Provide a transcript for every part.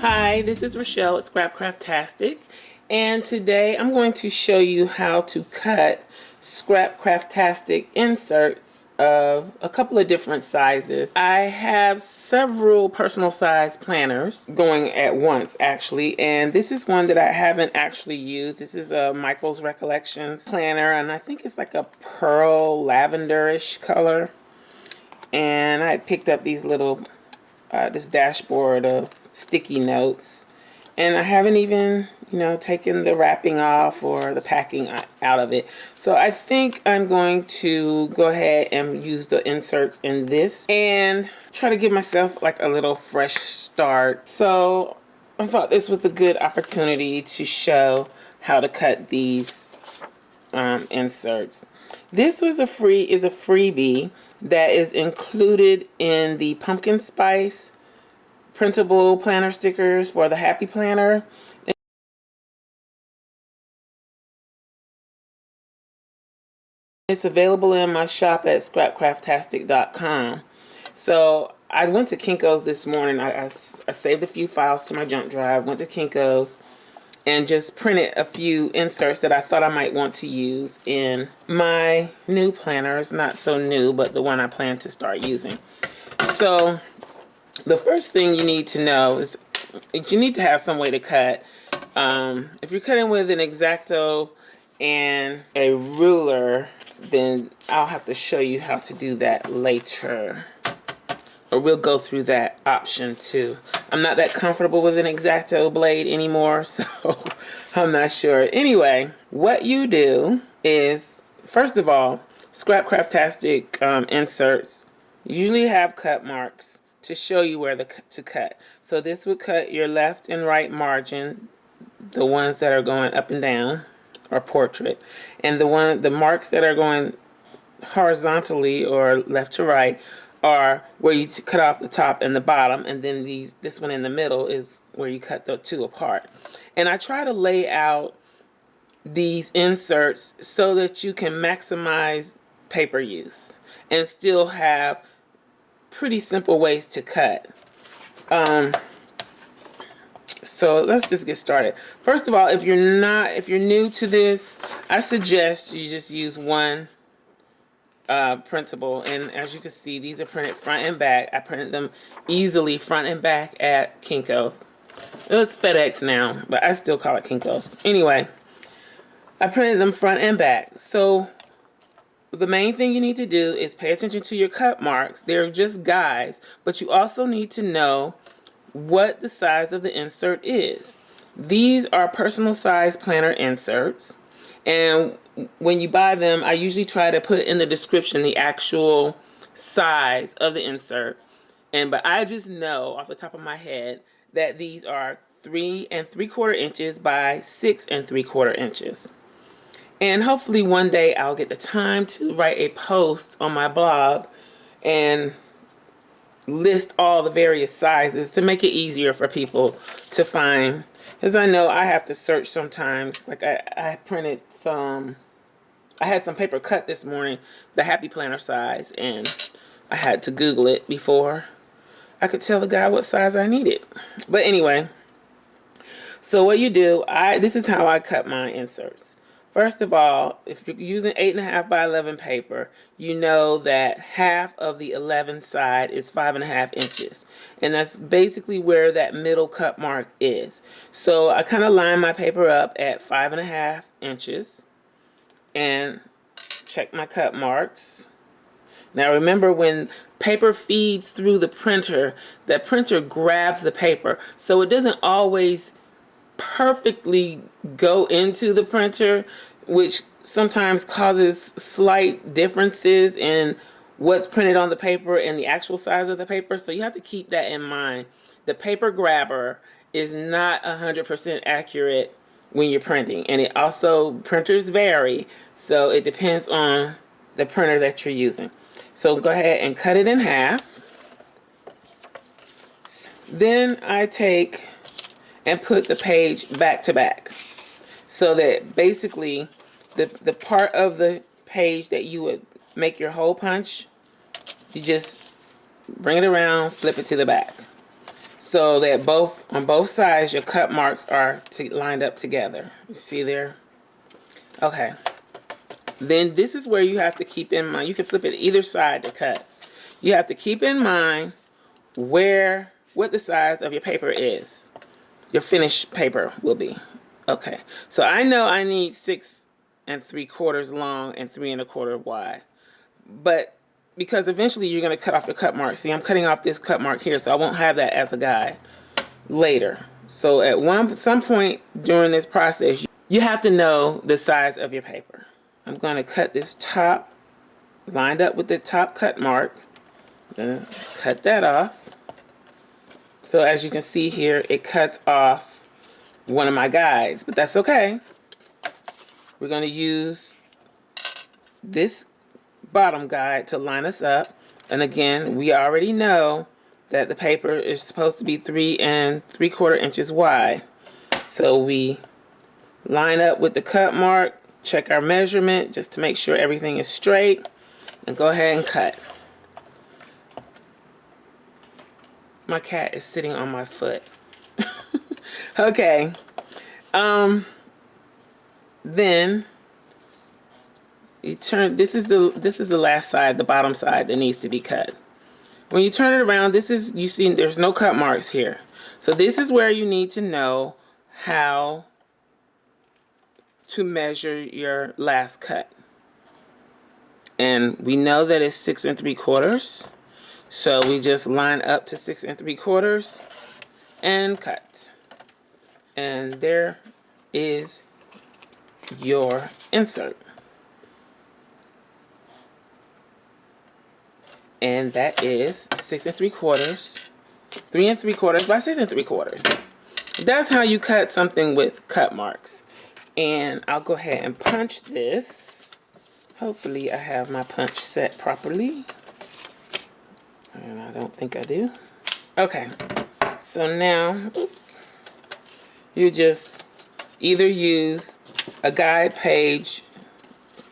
Hi, this is Rachelle at Scrapcraftastic, and today I'm going to show you how to cut Scrapcraftastic inserts of a couple of different sizes. I have several personal size planners going at once actually, and this is one that I haven't actually used. This is a Michael's Recollections planner, and I think it's like a pearl lavenderish color. And I picked up these little this dashboard of sticky notes, and I haven't even taken the wrapping off or the packing out of it. So I think I'm going to go ahead and use the inserts in this and try to give myself like a little fresh start. So I thought this was a good opportunity to show how to cut these inserts. This was a freebie that is included in the pumpkin spice printable planner stickers for the Happy Planner. It's available in my shop at scrapcraftastic.com. So I went to Kinko's this morning. I saved a few files to my junk drive, went to Kinko's, and just printed a few inserts that I thought I might want to use in my new planner. It's not so new, but the one I plan to start using. So the first thing you need to know is you need to have some way to cut. If you're cutting with an X-Acto and a ruler, then I'll have to show you how to do that later. Or we'll go through that option too. I'm not that comfortable with an X-Acto blade anymore, so I'm not sure. Anyway, what you do is, first of all, Scrapcraftastic inserts usually have cut marks to show you where to cut. So this would cut your left and right margin, the ones that are going up and down, or portrait, and the marks that are going horizontally or left to right are where you cut off the top and the bottom, and then this one in the middle is where you cut the two apart. And I try to lay out these inserts so that you can maximize paper use and still have pretty simple ways to cut. So let's just get started. First of all, if you're new to this, I suggest you just use one printable, and as you can see, these are printed front and back. I printed them easily front and back at Kinko's. It was FedEx now, but I still call it Kinko's. Anyway, I printed them front and back. So the main thing you need to do is pay attention to your cut marks. They're just guides, but you also need to know what the size of the insert is. These are personal size planner inserts, and when you buy them, I usually try to put in the description the actual size of the insert. But I just know off the top of my head that these are 3 3/4 inches by 6 3/4 inches. And hopefully one day I'll get the time to write a post on my blog and list all the various sizes to make it easier for people to find. Because I know I have to search sometimes. Like I printed some, I had some paper cut this morning, the Happy Planner size, and I had to Google it before I could tell the guy what size I needed. But anyway, so what you do, this is how I cut my inserts. First of all, if you're using 8.5 by 11 paper, you know that half of the 11 side is 5.5 inches. And that's basically where that middle cut mark is. So I kind of line my paper up at 5.5 inches and check my cut marks. Now remember, when paper feeds through the printer grabs the paper. So it doesn't always perfectly go into the printer, which sometimes causes slight differences in what's printed on the paper and the actual size of the paper. So you have to keep that in mind. The paper grabber is not 100% accurate when you're printing, and it also, printers vary, so it depends on the printer that you're using. So go ahead and cut it in half. Then I take and put the page back to back, so that basically the part of the page that you would make your hole punch, you just bring it around, flip it to the back. so that on both sides your cut marks are lined up together. You see there? Okay. Then this is where you have to keep in mind, you can flip it either side to cut. You have to keep in mind what the size of your paper is. Your finished paper will be. Okay. So I know I need 6 3/4 long and 3 1/4 wide. But because eventually you're going to cut off your cut mark. See, I'm cutting off this cut mark here, so I won't have that as a guide later. So at some point during this process, you have to know the size of your paper. I'm going to cut this top, lined up with the top cut mark. I'm going to cut that off. So as you can see here, it cuts off one of my guides, but that's okay. We're going to use this bottom guide to line us up. And again, we already know that the paper is supposed to be 3 3/4 inches wide. So we line up with the cut mark, check our measurement just to make sure everything is straight, and go ahead and cut. My cat is sitting on my foot. Okay. Then you turn, this is the last side, the bottom side that needs to be cut. When you turn it around, you see there's no cut marks here. So this is where you need to know how to measure your last cut. And we know that it's 6 3/4. So we just line up to 6 3/4 and cut. And there is your insert. And that is 6 3/4, 3 3/4 by 6 3/4. That's how you cut something with cut marks. And I'll go ahead and punch this. Hopefully I have my punch set properly. And I don't think I do. Okay, so now, oops, you just either use a guide page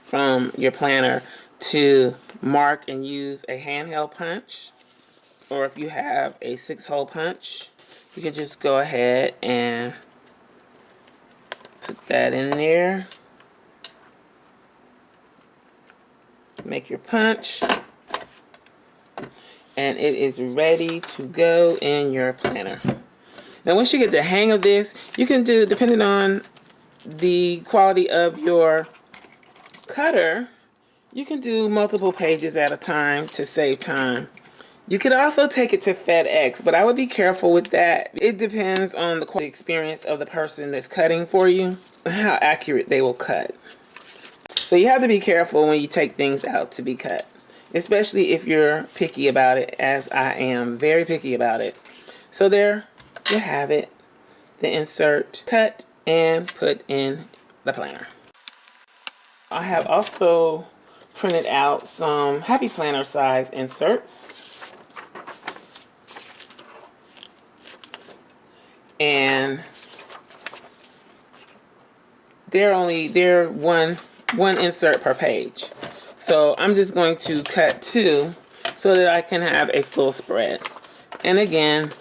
from your planner to mark and use a handheld punch, or if you have a 6-hole punch, you can just go ahead and put that in there, make your punch, and it is ready to go in your planner. Now once you get the hang of this, you can do, depending on the quality of your cutter, you can do multiple pages at a time to save time. You could also take it to FedEx, but I would be careful with that. It depends on the quality experience of the person that's cutting for you, how accurate they will cut. So you have to be careful when you take things out to be cut, especially if you're picky about it, as I am, very picky about it. So there you have it, the insert cut and put in the planner. I have also printed out some Happy Planner size inserts. And they're one insert per page. So I'm just going to cut 2 so that I can have a full spread. And again,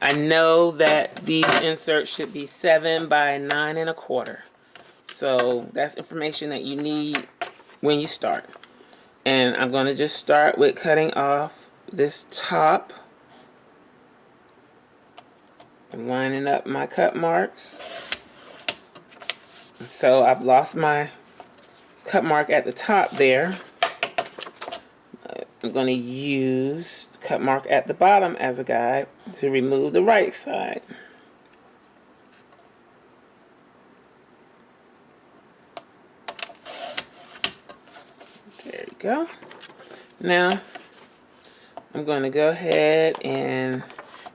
I know that these inserts should be 7 by 9 1/4. So that's information that you need when you start. And I'm going to just start with cutting off this top. I'm lining up my cut marks. So I've lost my cut mark at the top there. I'm going to use the cut mark at the bottom as a guide to remove the right side. There you go. Now I'm going to go ahead and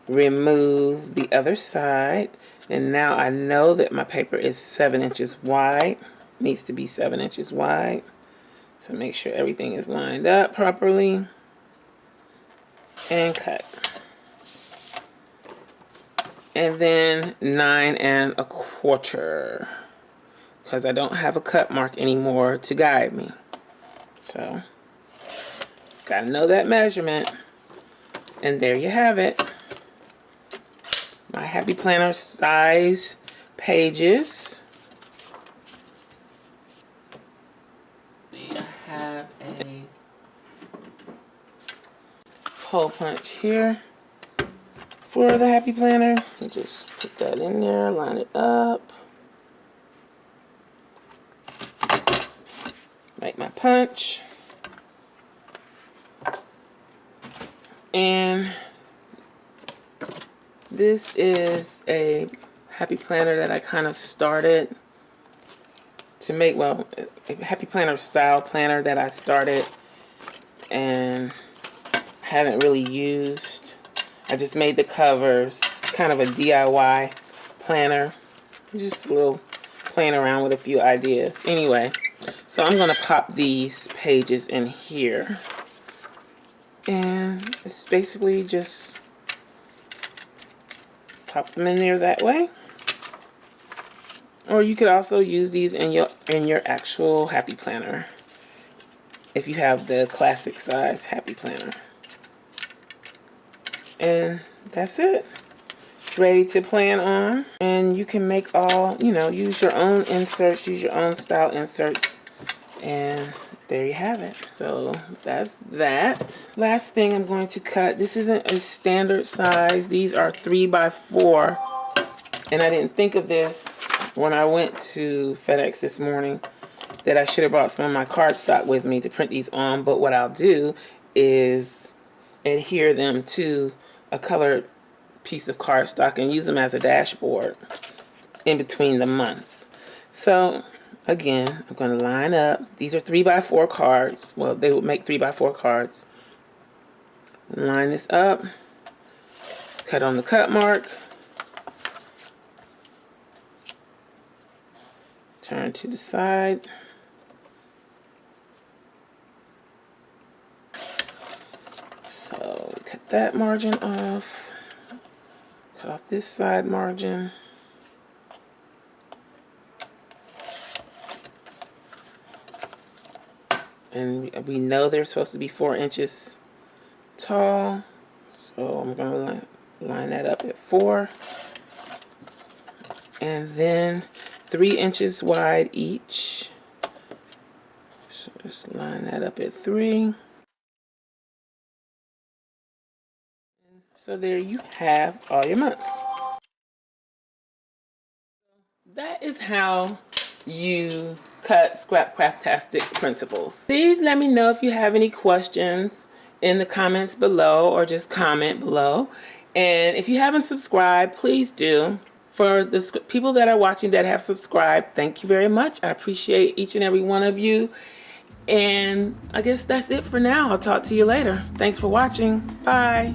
remove the other side, and now I know that my paper is 7 inches wide. Needs to be 7 inches wide. So make sure everything is lined up properly and cut. And then 9 1/4, because I don't have a cut mark anymore to guide me. So gotta know that measurement. And there you have it. my Happy Planner size pages. I have a hole punch here for the Happy Planner. So just put that in there, line it up. Make my punch. And this is a Happy Planner that I kind of started to make, well, a Happy Planner style planner that I started and haven't really used. I just made the covers, kind of a DIY planner. Just a little playing around with a few ideas. Anyway, so I'm going to pop these pages in here. And it's basically just pop them in there that way. Or you could also use these in your actual Happy Planner if you have the classic size Happy Planner. And that's it. It's ready to plan on. And you can make all, you know, use your own inserts, use your own style inserts. And there you have it. So that's that. Last thing I'm going to cut. This isn't a standard size. These are 3x4. And I didn't think of this when I went to FedEx this morning, that I should have brought some of my cardstock with me to print these on. But what I'll do is adhere them to a colored piece of cardstock and use them as a dashboard in between the months. So again, I'm going to line up. These are 3x4 cards. Well, they would make 3x4 cards. Line this up. Cut on the cut mark. Turn to the side. So cut that margin off. Cut off this side margin. And we know they're supposed to be 4 inches tall. So I'm going to line that up at 4. And then 3 inches wide each. So just line that up at 3. So there you have all your months. That is how you cut Scrapcraftastic printables. Please let me know if you have any questions in the comments below, or just comment below. And if you haven't subscribed, please do. For the people that are watching that have subscribed, thank you very much. I appreciate each and every one of you. And I guess that's it for now. I'll talk to you later. Thanks for watching. Bye.